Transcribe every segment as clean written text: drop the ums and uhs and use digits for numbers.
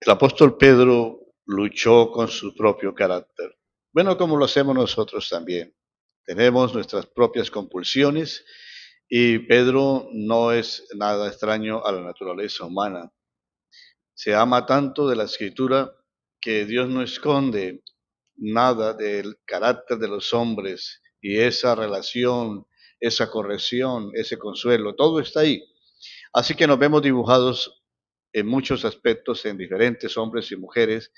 El apóstol Pedro luchó con su propio carácter. Bueno, como lo hacemos nosotros también. Tenemos nuestras propias compulsiones y Pedro no es nada extraño a la naturaleza humana. Se ama tanto de la escritura que Dios no esconde nada del carácter de los hombres y esa relación, esa corrección, ese consuelo, todo está ahí. Así que nos vemos dibujados en muchos aspectos en diferentes hombres y mujeres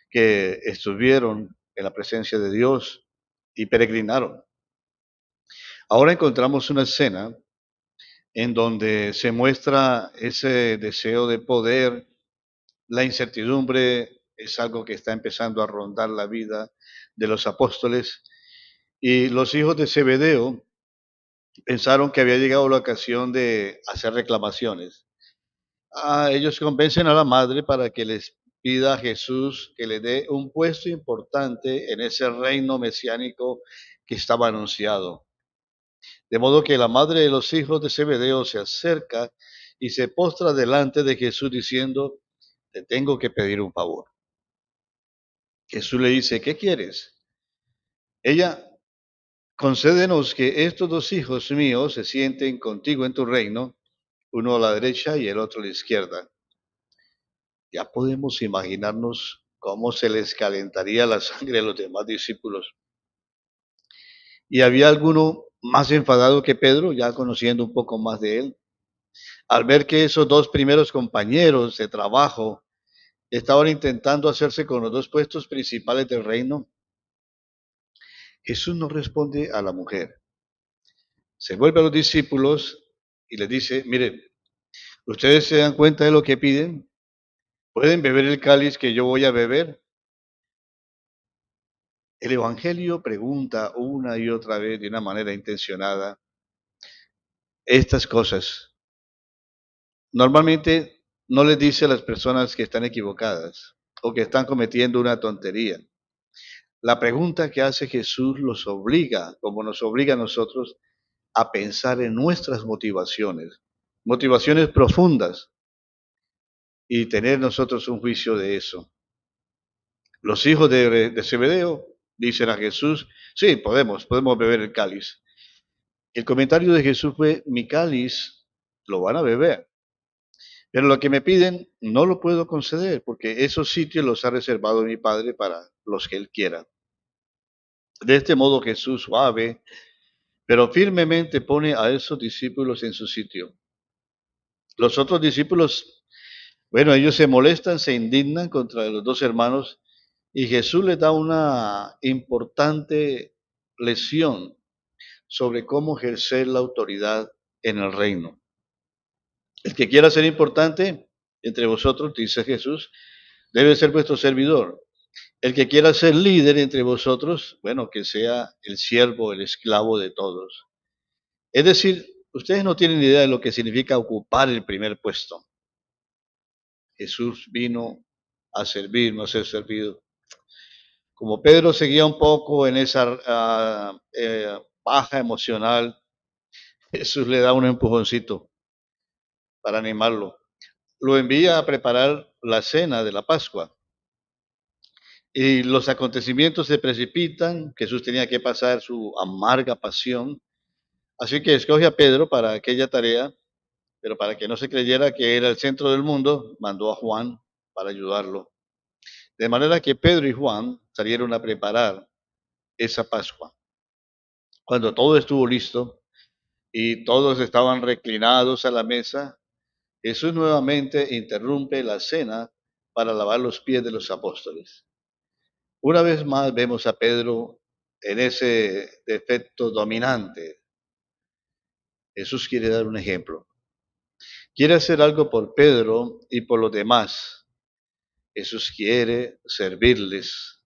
que estuvieron en la presencia de Dios y peregrinaron. Ahora encontramos una escena en donde se muestra ese deseo de poder, la incertidumbre es algo que está empezando a rondar la vida de los apóstoles y los hijos de Zebedeo pensaron que había llegado la ocasión de hacer reclamaciones. Ellos convencen a la madre para que les pida a Jesús que le dé un puesto importante en ese reino mesiánico que estaba anunciado. De modo que la madre de los hijos de Zebedeo se acerca y se postra delante de Jesús diciendo, te tengo que pedir un favor. Jesús le dice, ¿qué quieres? Ella, concédenos que estos dos hijos míos se sienten contigo en tu reino, uno a la derecha y el otro a la izquierda. Ya podemos imaginarnos cómo se les calentaría la sangre a los demás discípulos. Y había alguno más enfadado que Pedro, ya conociendo un poco más de él, al ver que esos dos primeros compañeros de trabajo estaban intentando hacerse con los dos puestos principales del reino. Jesús no responde a la mujer. Se vuelve a los discípulos y les dice, miren, ¿ustedes se dan cuenta de lo que piden? ¿Pueden beber el cáliz que yo voy a beber? El Evangelio pregunta una y otra vez de una manera intencionada estas cosas. Normalmente no les dice a las personas que están equivocadas o que están cometiendo una tontería. La pregunta que hace Jesús los obliga, como nos obliga a nosotros, a pensar en nuestras motivaciones, motivaciones profundas y tener nosotros un juicio de eso. Los hijos de Zebedeo dicen a Jesús, sí, podemos beber el cáliz. El comentario de Jesús fue, mi cáliz lo van a beber, pero lo que me piden no lo puedo conceder porque esos sitios los ha reservado mi Padre para los que Él quiera. De este modo Jesús suave, pero firmemente pone a esos discípulos en su sitio. Los otros discípulos, bueno, ellos se molestan, se indignan contra los dos hermanos y Jesús les da una importante lección sobre cómo ejercer la autoridad en el reino. El que quiera ser importante entre vosotros, dice Jesús, debe ser vuestro servidor. El que quiera ser líder entre vosotros, bueno, que sea el siervo, el esclavo de todos. Es decir, ustedes no tienen idea de lo que significa ocupar el primer puesto. Jesús vino a servir, no a ser servido. Como Pedro seguía un poco en esa baja emocional, Jesús le da un empujoncito para animarlo. Lo envía a preparar la cena de la Pascua. Y los acontecimientos se precipitan, Jesús tenía que pasar su amarga pasión, así que escoge a Pedro para aquella tarea, pero para que no se creyera que era el centro del mundo, mandó a Juan para ayudarlo. De manera que Pedro y Juan salieron a preparar esa Pascua. Cuando todo estuvo listo y todos estaban reclinados a la mesa, Jesús nuevamente interrumpe la cena para lavar los pies de los apóstoles. Una vez más vemos a Pedro en ese defecto dominante. Jesús quiere dar un ejemplo. Quiere hacer algo por Pedro y por los demás. Jesús quiere servirles.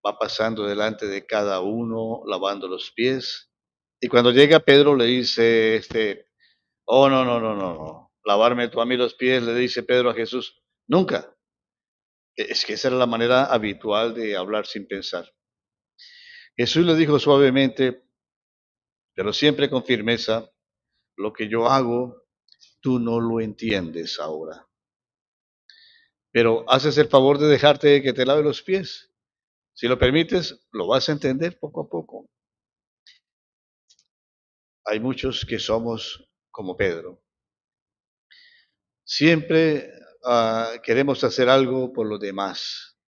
Va pasando delante de cada uno, lavando los pies. Y cuando llega Pedro le dice, oh, no, no, no, no, no. Lavarme tú a mí los pies, le dice Pedro a Jesús. Nunca. Es que esa era la manera habitual de hablar sin pensar. Jesús le dijo suavemente, pero siempre con firmeza, lo que yo hago, tú no lo entiendes ahora. pero haces el favor de dejarte que te lave los pies. Si lo permites, lo vas a entender poco a poco. Hay muchos que somos como Pedro. Siempre queremos hacer algo por los demás,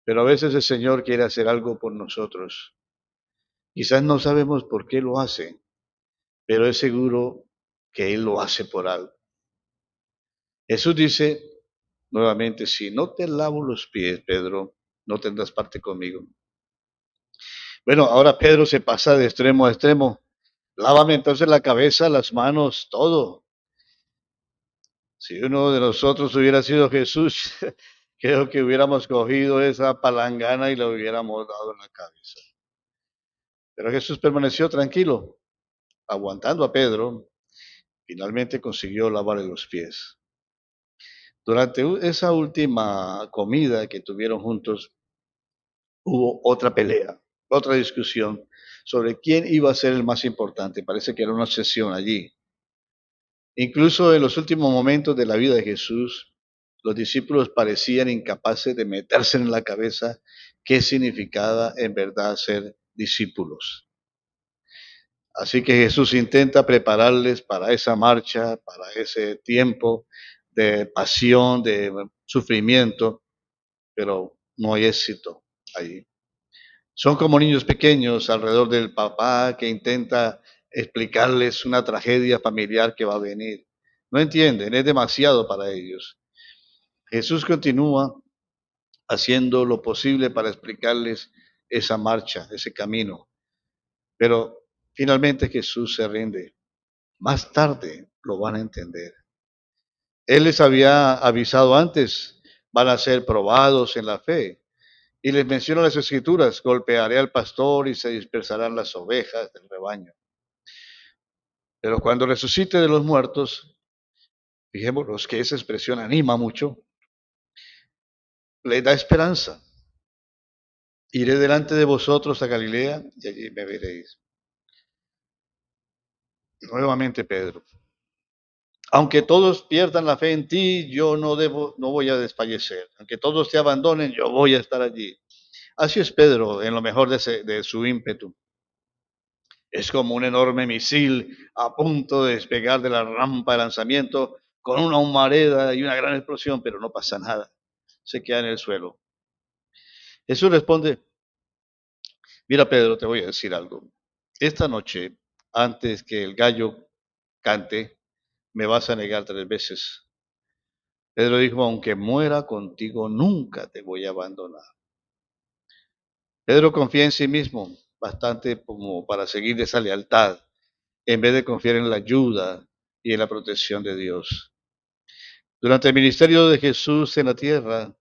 pero a veces el Señor quiere hacer algo por nosotros. Quizás no sabemos por qué lo hace, pero es seguro que Él lo hace por algo. Jesús dice nuevamente, si no te lavo los pies, Pedro, no tendrás parte conmigo. Bueno, ahora Pedro se pasa de extremo a extremo. Lávame entonces la cabeza, las manos, todo. Si uno de nosotros hubiera sido Jesús, creo que hubiéramos cogido esa palangana y le hubiéramos dado en la cabeza. Pero Jesús permaneció tranquilo, aguantando a Pedro. Finalmente consiguió lavarle los pies. Durante esa última comida que tuvieron juntos, hubo otra pelea, otra discusión sobre quién iba a ser el más importante. Parece que era una obsesión allí. Incluso en los últimos momentos de la vida de Jesús, los discípulos parecían incapaces de meterse en la cabeza qué significaba en verdad ser discípulos. Así que Jesús intenta prepararles para esa marcha, para ese tiempo de pasión, de sufrimiento, pero no hay éxito allí. Son como niños pequeños alrededor del papá que intenta explicarles una tragedia familiar que va a venir. No entienden, es demasiado para ellos. Jesús continúa haciendo lo posible para explicarles esa marcha, ese camino, pero finalmente Jesús se rinde. Más tarde lo van a entender. Él les había avisado antes, van a ser probados en la fe. Y les menciona las escrituras, golpearé al pastor y se dispersarán las ovejas del rebaño. Pero cuando resucite de los muertos, fijémonos que esa expresión anima mucho, le da esperanza. Iré delante de vosotros a Galilea y allí me veréis. Nuevamente Pedro. Aunque todos pierdan la fe en ti, yo no voy a desfallecer. Aunque todos te abandonen, yo voy a estar allí. Así es Pedro, en lo mejor de su ímpetu. Es como un enorme misil a punto de despegar de la rampa de lanzamiento con una humareda y una gran explosión, pero no pasa nada. Se queda en el suelo. Jesús responde, mira Pedro, te voy a decir algo. Esta noche, antes que el gallo cante, me vas a negar 3 veces. Pedro dijo, aunque muera contigo, nunca te voy a abandonar. Pedro confía en sí mismo bastante como para seguir esa lealtad, en vez de confiar en la ayuda y en la protección de Dios. Durante el ministerio de Jesús en la tierra,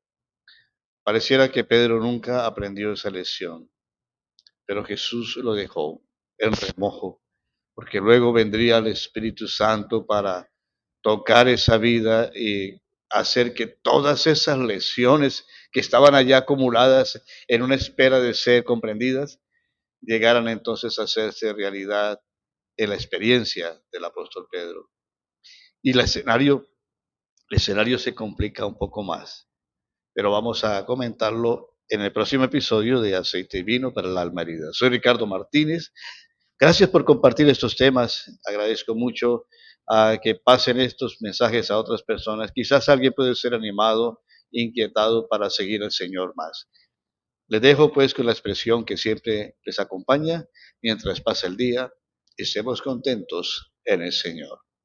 pareciera que Pedro nunca aprendió esa lección, pero Jesús lo dejó en remojo, porque luego vendría el Espíritu Santo para tocar esa vida y hacer que todas esas lecciones que estaban allá acumuladas en una espera de ser comprendidas, llegaran entonces a hacerse realidad en la experiencia del apóstol Pedro. Y el escenario se complica un poco más, pero vamos a comentarlo en el próximo episodio de Aceite y Vino para el Alma Herida. Soy Ricardo Martínez. Gracias por compartir estos temas. Agradezco mucho a que pasen estos mensajes a otras personas. Quizás alguien puede ser animado, inquietado para seguir al Señor más. Les dejo pues con la expresión que siempre les acompaña mientras pasa el día. Estemos contentos en el Señor.